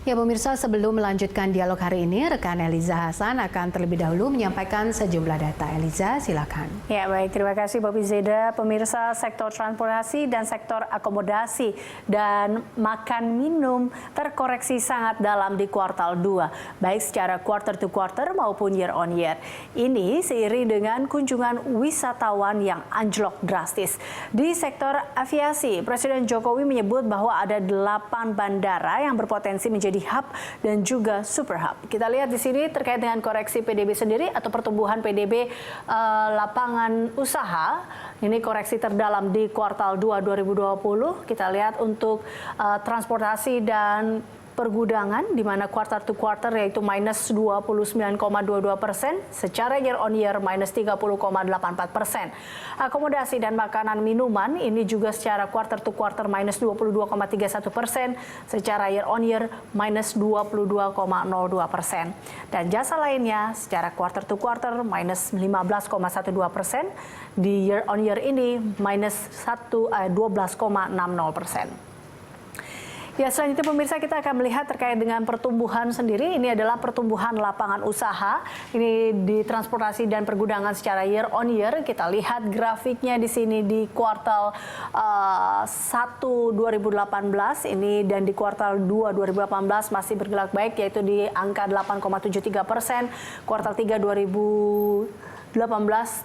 Ya pemirsa, sebelum melanjutkan dialog hari ini, rekan Eliza Hasan akan terlebih dahulu menyampaikan sejumlah data. Eliza, silakan. Ya baik, terima kasih Bobi Zeda. Pemirsa, sektor transportasi dan sektor akomodasi dan makan minum terkoreksi sangat dalam di kuartal 2, baik secara quarter to quarter maupun year on year. Ini seiring dengan kunjungan wisatawan yang anjlok drastis. Di sektor aviasi, Presiden Jokowi menyebut bahwa ada 8 bandara yang berpotensi menjadi hub dan juga super hub. Kita lihat di sini terkait dengan koreksi PDB sendiri atau pertumbuhan PDB lapangan usaha. Ini koreksi terdalam di kuartal 2 2020. Kita lihat untuk transportasi dan pergudangan di mana quarter to quarter yaitu minus 29,22%, secara year on year minus 30,84%. Akomodasi dan makanan minuman ini juga secara quarter to quarter minus 22,31%, secara year on year minus 22,02%. Dan jasa lainnya secara quarter to quarter minus 15,12%, di year on year ini minus 12,60%. Ya, selanjutnya pemirsa kita akan melihat terkait dengan pertumbuhan sendiri. Ini adalah pertumbuhan lapangan usaha. Ini di transportasi dan pergudangan secara year on year. Kita lihat grafiknya di sini di kuartal 1 2018 ini dan di kuartal 2 2018 masih bergerak baik yaitu di angka 8,73%. Kuartal 3 2018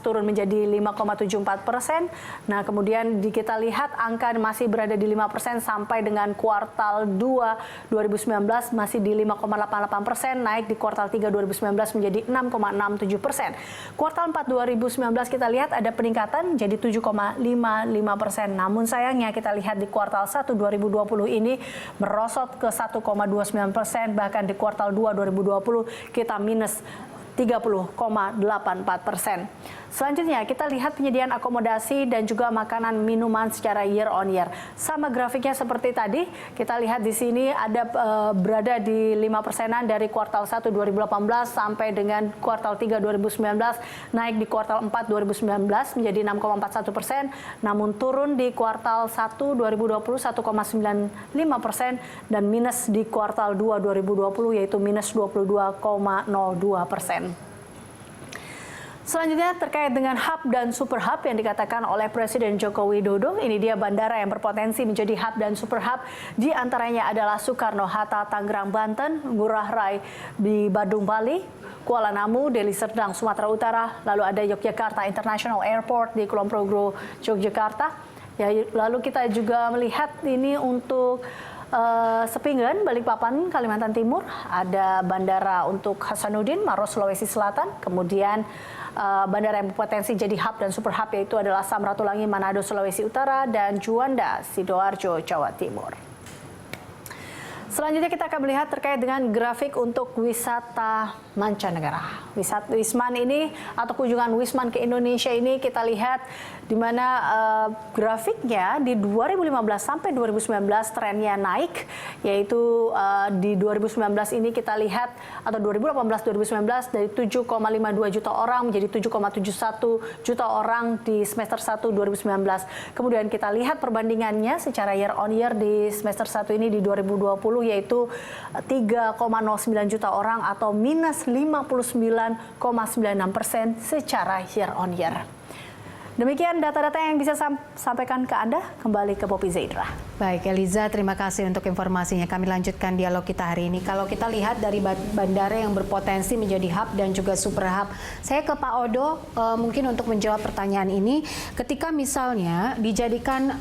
turun menjadi 5,74%. Nah, kemudian kita lihat angka masih berada di 5% sampai dengan kuartal 2 2019 masih di 5,88%, naik di kuartal 3 2019 menjadi 6,67%. Kuartal 4 2019 kita lihat ada peningkatan jadi 7,55%. Namun sayangnya kita lihat di kuartal 1 2020 ini merosot ke 1,29%, bahkan di kuartal 2 2020 kita minus 30,84%. Selanjutnya kita lihat penyediaan akomodasi dan juga makanan minuman secara year on year. Sama grafiknya seperti tadi, kita lihat di sini ada berada di 5%-an dari kuartal 1 2018 sampai dengan kuartal 3 2019, naik di kuartal 4 2019 menjadi 6,41%, namun turun di kuartal 1 2020 1,95% dan minus di kuartal 2 2020 yaitu minus 22,02%. Selanjutnya terkait dengan hub dan super hub yang dikatakan oleh Presiden Joko Widodo. Ini dia bandara yang berpotensi menjadi hub dan super hub. Di antaranya adalah Soekarno-Hatta Tangerang Banten, Ngurah Rai di Badung Bali, Kuala Namu, Deli Serdang Sumatera Utara, lalu ada Yogyakarta International Airport di Kulon Progo Yogyakarta. Ya, lalu kita juga melihat ini untuk Sepinggan, Balikpapan, Kalimantan Timur, ada bandara untuk Hasanuddin, Maros, Sulawesi Selatan, kemudian bandara yang berpotensi jadi hub dan super hub yaitu adalah Samratulangi, Manado, Sulawesi Utara, dan Juanda, Sidoarjo, Jawa Timur. Selanjutnya kita akan melihat terkait dengan grafik untuk wisata mancanegara. Wisman ini atau kunjungan Wisman ke Indonesia ini kita lihat di mana grafiknya di 2015 sampai 2019 trennya naik, yaitu di 2019 ini kita lihat atau 2018-2019 dari 7,52 juta orang menjadi 7,71 juta orang di semester 1 2019. Kemudian kita lihat perbandingannya secara year on year di semester 1 ini di 2020 yaitu 3,09 juta orang atau minus 59,96% secara year on year. Demikian data-data yang bisa sampaikan ke Anda. Kembali ke Poppy Zaidra. Baik, Eliza, terima kasih untuk informasinya. Kami lanjutkan dialog kita hari ini. Kalau kita lihat dari bandara yang berpotensi menjadi hub dan juga super hub, saya ke Pak Odo mungkin untuk menjawab pertanyaan ini. Ketika misalnya dijadikan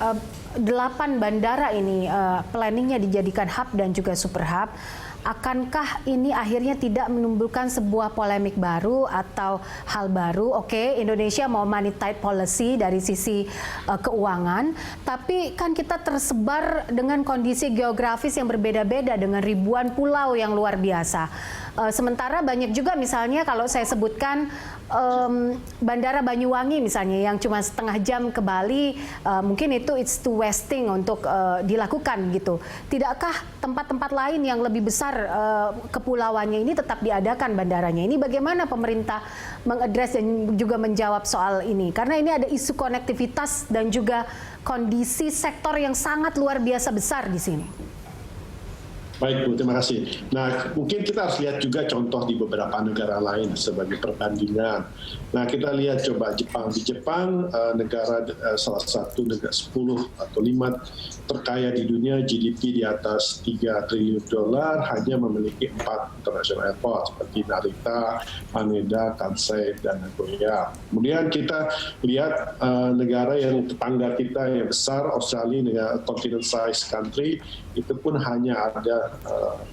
8 bandara ini, planningnya dijadikan hub dan juga super hub, akankah ini akhirnya tidak menimbulkan sebuah polemik baru atau hal baru? Oke, Indonesia mau money tight policy dari sisi keuangan, tapi kan kita tersebar dengan kondisi geografis yang berbeda-beda dengan ribuan pulau yang luar biasa. Sementara banyak juga misalnya kalau saya sebutkan Bandara Banyuwangi misalnya yang cuma setengah jam ke Bali, mungkin itu it's too wasting untuk dilakukan gitu. Tidakkah tempat-tempat lain yang lebih besar kepulauannya ini tetap diadakan bandaranya? Ini bagaimana pemerintah mengadres dan juga menjawab soal ini? Karena ini ada isu konektivitas dan juga kondisi sektor yang sangat luar biasa besar di sini. Baik Bu, terima kasih. Nah, mungkin kita harus lihat juga contoh di beberapa negara lain sebagai perbandingan. Nah, kita lihat coba Jepang. Di Jepang, negara salah satu negara 10 atau 5 terkaya di dunia, GDP di atas $3 triliun, hanya memiliki 4 international airport seperti Narita, Haneda, Kansai, dan Nagoya. Kemudian kita lihat negara yang tetangga kita yang besar, Australia, negara continent size country, itu pun hanya ada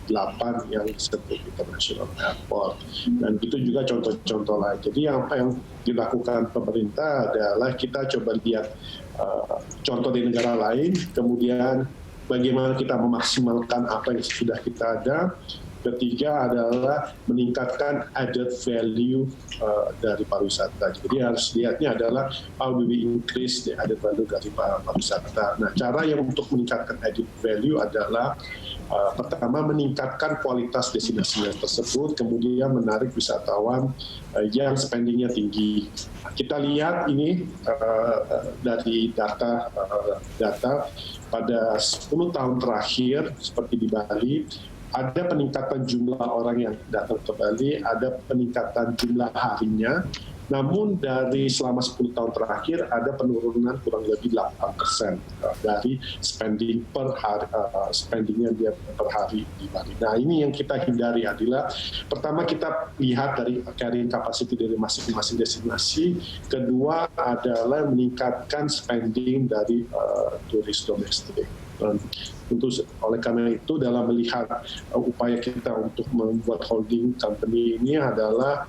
8 yang disebut international airport, dan itu juga contoh-contoh lain. Jadi apa yang dilakukan pemerintah adalah kita coba lihat contoh di negara lain, kemudian bagaimana kita memaksimalkan apa yang sudah kita ada. Ketiga adalah meningkatkan added value dari pariwisata. Jadi harus lihatnya adalah how do we increase the added value dari pariwisata. Nah, cara yang untuk meningkatkan added value adalah pertama meningkatkan kualitas destinasinya tersebut, kemudian menarik wisatawan yang spendingnya tinggi. Kita lihat ini dari data pada 10 tahun terakhir seperti di Bali, ada peningkatan jumlah orang yang datang ke Bali, ada peningkatan jumlah harinya. Namun dari selama 10 tahun terakhir ada penurunan kurang lebih 8% dari spending per hari, spendingnya dia per hari di Bali. Nah, ini yang kita hindari adalah pertama kita lihat dari carrying capacity dari masing-masing destinasi, kedua adalah meningkatkan spending dari turis domestik. Tentu oleh karena itu dalam melihat upaya kita untuk membuat holding company ini adalah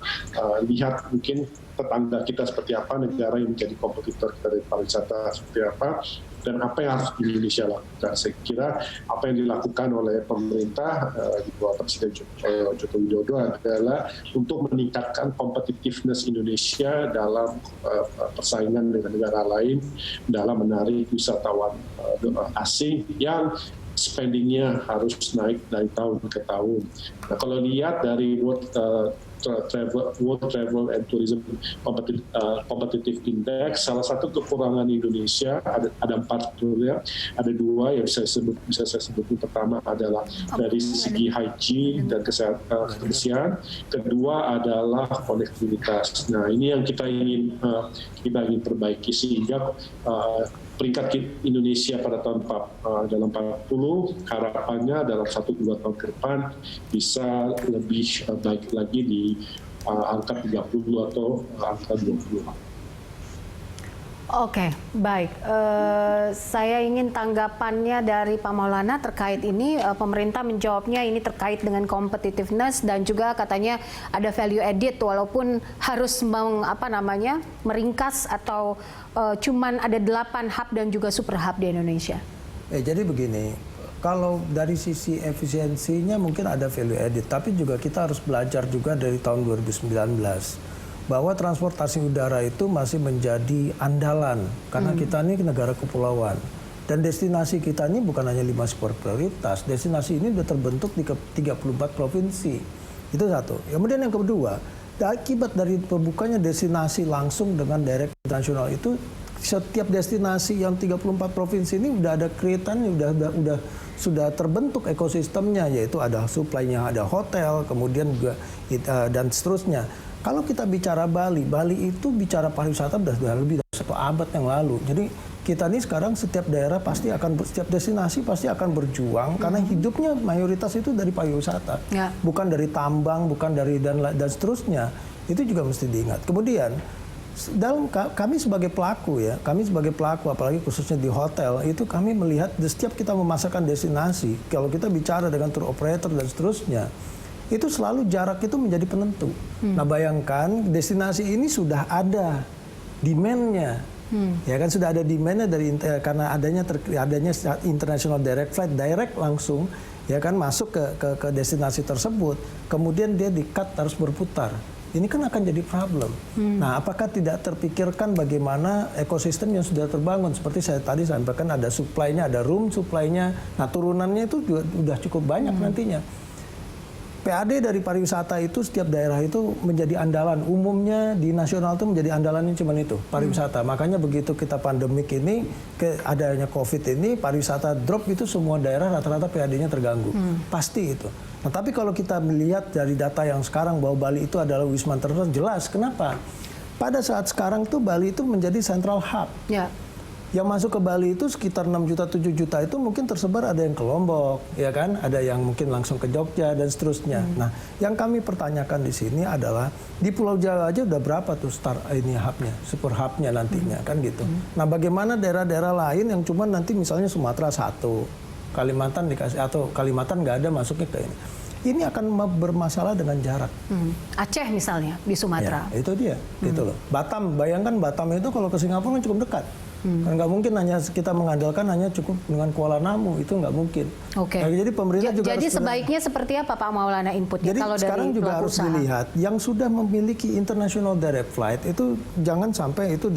lihat mungkin tetangga kita seperti apa, negara yang menjadi kompetitor kita dari pariwisata seperti apa, dan apa yang harus Indonesia lakukan. Saya kira apa yang dilakukan oleh pemerintah di bawah Presiden Joko Widodo adalah untuk meningkatkan competitiveness Indonesia dalam persaingan dengan negara lain dalam menarik wisatawan asing yang spendingnya harus naik dari tahun ke tahun. Nah, kalau lihat dari World Travel and Tourism Competitive Index, salah satu kekurangan Indonesia ada 4 sebetulnya, ada 2 yang bisa saya sebut. Pertama adalah dari segi hygiene dan kebersihan, kedua adalah konektivitas. Nah, ini yang kita ingin perbaiki sehingga peringkat Indonesia pada tahun dalam 40 harapannya dalam 1-2 tahun ke depan bisa lebih baik lagi di angka 30 atau angka 20. Oke, baik. Saya ingin tanggapannya dari Pak Maulana terkait ini. Pemerintah menjawabnya ini terkait dengan competitiveness dan juga katanya ada value added walaupun harus meringkas atau cuman ada 8 hub dan juga super hub di Indonesia. Jadi begini, kalau dari sisi efisiensinya mungkin ada value added, tapi juga kita harus belajar juga dari tahun 2019. Bahwa transportasi udara itu masih menjadi andalan karena kita ini negara kepulauan dan destinasi kita ini bukan hanya 5 super prioritas, destinasi ini sudah terbentuk di 34 provinsi. Itu satu. Kemudian yang kedua, akibat dari terbukanya destinasi langsung dengan direct internasional itu, setiap destinasi yang 34 provinsi ini udah ada kreatannya, sudah terbentuk ekosistemnya, yaitu ada supply-nya, ada hotel, kemudian juga dan seterusnya. Kalau kita bicara Bali itu bicara pariwisata sudah lebih dari 1 abad yang lalu. Jadi kita ini sekarang setiap daerah setiap destinasi pasti akan berjuang karena hidupnya mayoritas itu dari pariwisata, bukan dari tambang, bukan dari dan seterusnya. Itu juga mesti diingat. Kemudian dalam kami sebagai pelaku apalagi khususnya di hotel itu kami melihat setiap kita memasarkan destinasi, kalau kita bicara dengan tour operator dan seterusnya, itu selalu jarak itu menjadi penentu. Nah, bayangkan destinasi ini sudah ada demand-nya. Ya kan, sudah ada demand-nya karena adanya international direct flight, direct langsung ya kan masuk ke destinasi tersebut. Kemudian dia di-cut harus berputar. Ini kan akan jadi problem. Nah, apakah tidak terpikirkan bagaimana ekosistem yang sudah terbangun? Seperti saya tadi sampaikan, ada supply-nya, ada room supply-nya. Nah, turunannya itu juga sudah cukup banyak nantinya. PAD dari pariwisata itu setiap daerah itu menjadi andalan. Umumnya di nasional itu menjadi andalannya cuma itu, pariwisata. Makanya begitu kita pandemik ini, adanya COVID ini, pariwisata drop itu semua daerah rata-rata PAD-nya terganggu. Pasti itu. Nah, tapi kalau kita melihat dari data yang sekarang bahwa Bali itu adalah wisma terbesar, jelas. Kenapa? Pada saat sekarang tuh Bali itu menjadi central hub. Ya. Yang masuk ke Bali itu sekitar 6 juta, 7 juta itu mungkin tersebar, ada yang ke Lombok, ya kan? Ada yang mungkin langsung ke Jogja dan seterusnya. Nah, yang kami pertanyakan di sini adalah di Pulau Jawa aja udah berapa tuh hubnya, super hubnya nantinya, kan gitu. Nah, bagaimana daerah-daerah lain yang cuma nanti misalnya Sumatera 1, Kalimantan dikasih, atau Kalimantan nggak ada masuknya ke ini. Ini akan bermasalah dengan jarak. Aceh misalnya di Sumatera. Ya, itu dia, gitu loh. Batam, bayangkan Batam itu kalau ke Singapura kan cukup dekat. Kan nggak mungkin hanya kita mengandalkan hanya cukup dengan Kuala Namu, itu nggak mungkin. Oke. Nah, jadi pemerintah juga jadi harus sebaiknya seperti apa Pak Maulana inputnya? Jadi kalau sekarang dari juga harus usaha dilihat yang sudah memiliki international direct flight itu jangan sampai itu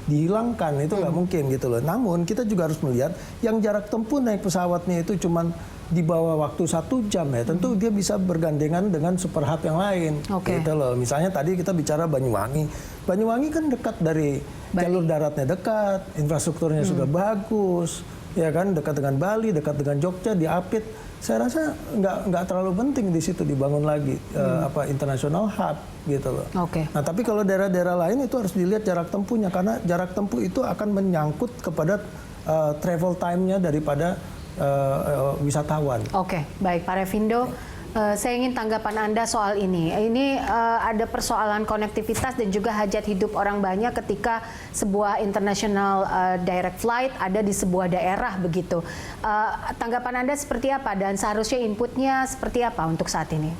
dihilangkan, itu nggak mungkin gitu loh. Namun kita juga harus melihat yang jarak tempuh naik pesawatnya itu cuman di bawah waktu 1 jam ya, tentu dia bisa bergandengan dengan super hub yang lain. Gitu loh. Misalnya tadi kita bicara Banyuwangi. Banyuwangi kan dekat dari jalur daratnya dekat, infrastrukturnya sudah bagus, ya kan, dekat dengan Bali, dekat dengan Jogja, di Apit. Saya rasa nggak terlalu penting di situ dibangun lagi international hub gitu loh. Nah, tapi kalau daerah-daerah lain itu harus dilihat jarak tempuhnya, karena jarak tempuh itu akan menyangkut kepada travel time-nya daripada wisatawan. Oke, baik Pak Revindo. Saya ingin tanggapan Anda soal ini. Ini ada persoalan konektivitas dan juga hajat hidup orang banyak ketika sebuah international direct flight ada di sebuah daerah begitu. Tanggapan Anda seperti apa dan seharusnya inputnya seperti apa untuk saat ini?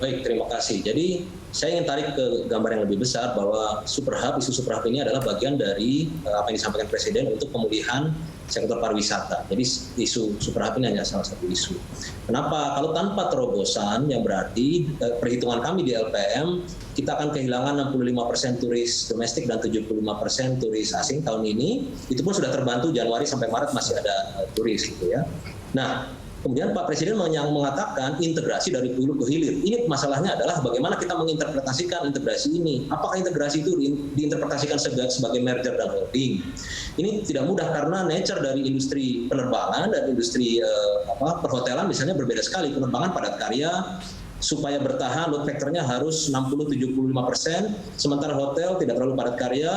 Baik, terima kasih. Jadi saya ingin tarik ke gambar yang lebih besar bahwa isu super hub ini adalah bagian dari apa yang disampaikan Presiden untuk pemulihan sektor pariwisata. Jadi isu super hub ini hanya salah satu isu. Kenapa? Kalau tanpa terobosan yang berarti perhitungan kami di LPM, kita akan kehilangan 65% turis domestik dan 75% turis asing tahun ini. Itu pun sudah terbantu Januari sampai Maret masih ada turis gitu ya. Nah, kemudian Pak Presiden mengatakan integrasi dari hulu ke hilir. Ini masalahnya adalah bagaimana kita menginterpretasikan integrasi ini. Apakah integrasi itu diinterpretasikan sebagai merger dan holding? Ini tidak mudah karena nature dari industri penerbangan dan industri perhotelan misalnya berbeda sekali. Penerbangan padat karya, supaya bertahan load factor-nya harus 60-75%, sementara hotel tidak terlalu padat karya,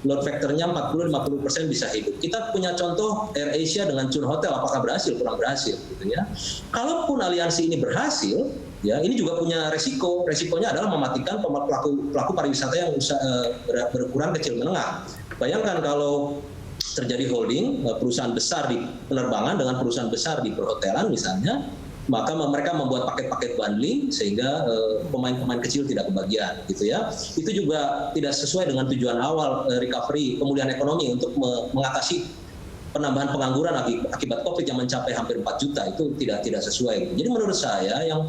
load factor-nya 40-50% bisa hidup. Kita punya contoh AirAsia dengan Chun Hotel, apakah berhasil? Kurang berhasil gitu ya. Kalaupun aliansi ini berhasil, ya ini juga punya resiko. Resikonya adalah mematikan pelaku pariwisata yang berukuran kecil menengah. Bayangkan kalau terjadi holding perusahaan besar di penerbangan dengan perusahaan besar di perhotelan misalnya, maka mereka membuat paket-paket bundling sehingga pemain-pemain kecil tidak kebagian gitu ya. Itu juga tidak sesuai dengan tujuan awal recovery pemulihan ekonomi untuk mengatasi penambahan pengangguran akibat Covid yang mencapai hampir 4 juta. Itu tidak sesuai. Jadi menurut saya yang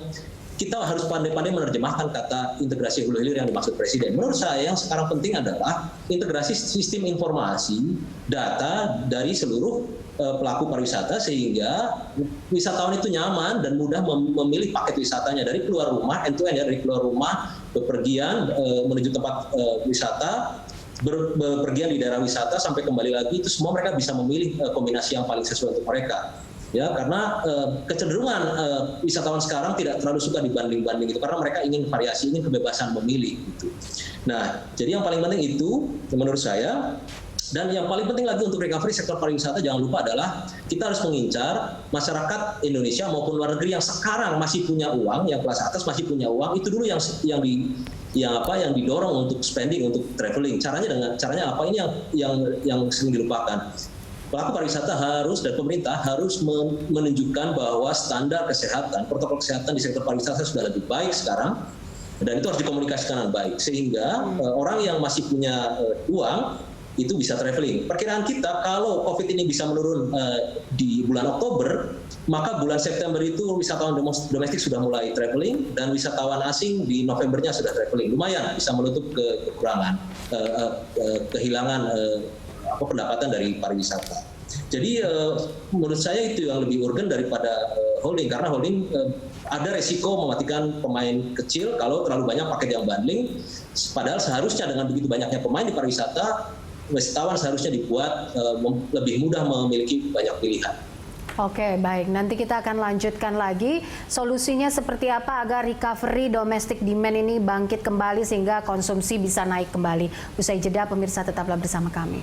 kita harus pandai-pandai menerjemahkan kata integrasi hulu hilir yang dimaksud Presiden. Menurut saya yang sekarang penting adalah integrasi sistem informasi data dari seluruh pelaku pariwisata sehingga wisatawan itu nyaman dan mudah memilih paket wisatanya dari keluar rumah, end-to-end ya, dari keluar rumah, bepergian menuju tempat wisata, bepergian di daerah wisata sampai kembali lagi, itu semua mereka bisa memilih kombinasi yang paling sesuai untuk mereka. Ya, karena kecenderungan wisatawan sekarang tidak terlalu suka dibanding-banding gitu, karena mereka ingin variasi, ingin kebebasan memilih gitu. Nah, jadi yang paling penting itu menurut saya. Dan yang paling penting lagi untuk recovery sektor pariwisata jangan lupa adalah kita harus mengincar masyarakat Indonesia maupun luar negeri yang sekarang masih punya uang, yang kelas atas masih punya uang, itu dulu yang didorong untuk spending, untuk traveling. Caranya apa? Ini yang sering dilupakan. Pelaku pariwisata harus dan pemerintah harus menunjukkan bahwa standar kesehatan, protokol kesehatan di sektor pariwisata sudah lebih baik sekarang. Dan itu harus dikomunikasikan dengan baik sehingga orang yang masih punya uang itu bisa traveling. Perkiraan kita kalau COVID ini bisa menurun di bulan Oktober, maka bulan September itu wisatawan domestik sudah mulai traveling dan wisatawan asing di Novembernya sudah traveling. Lumayan bisa menutup kehilangan pendapatan dari pariwisata. Jadi menurut saya itu yang lebih urgen daripada holding, karena holding ada resiko mematikan pemain kecil kalau terlalu banyak paket yang bundling. Padahal seharusnya dengan begitu banyaknya pemain di pariwisata, wisatawan seharusnya dibuat lebih mudah memiliki banyak pilihan. Oke, baik. Nanti kita akan lanjutkan lagi solusinya seperti apa agar recovery domestic demand ini bangkit kembali sehingga konsumsi bisa naik kembali. Usai jeda, pemirsa tetaplah bersama kami.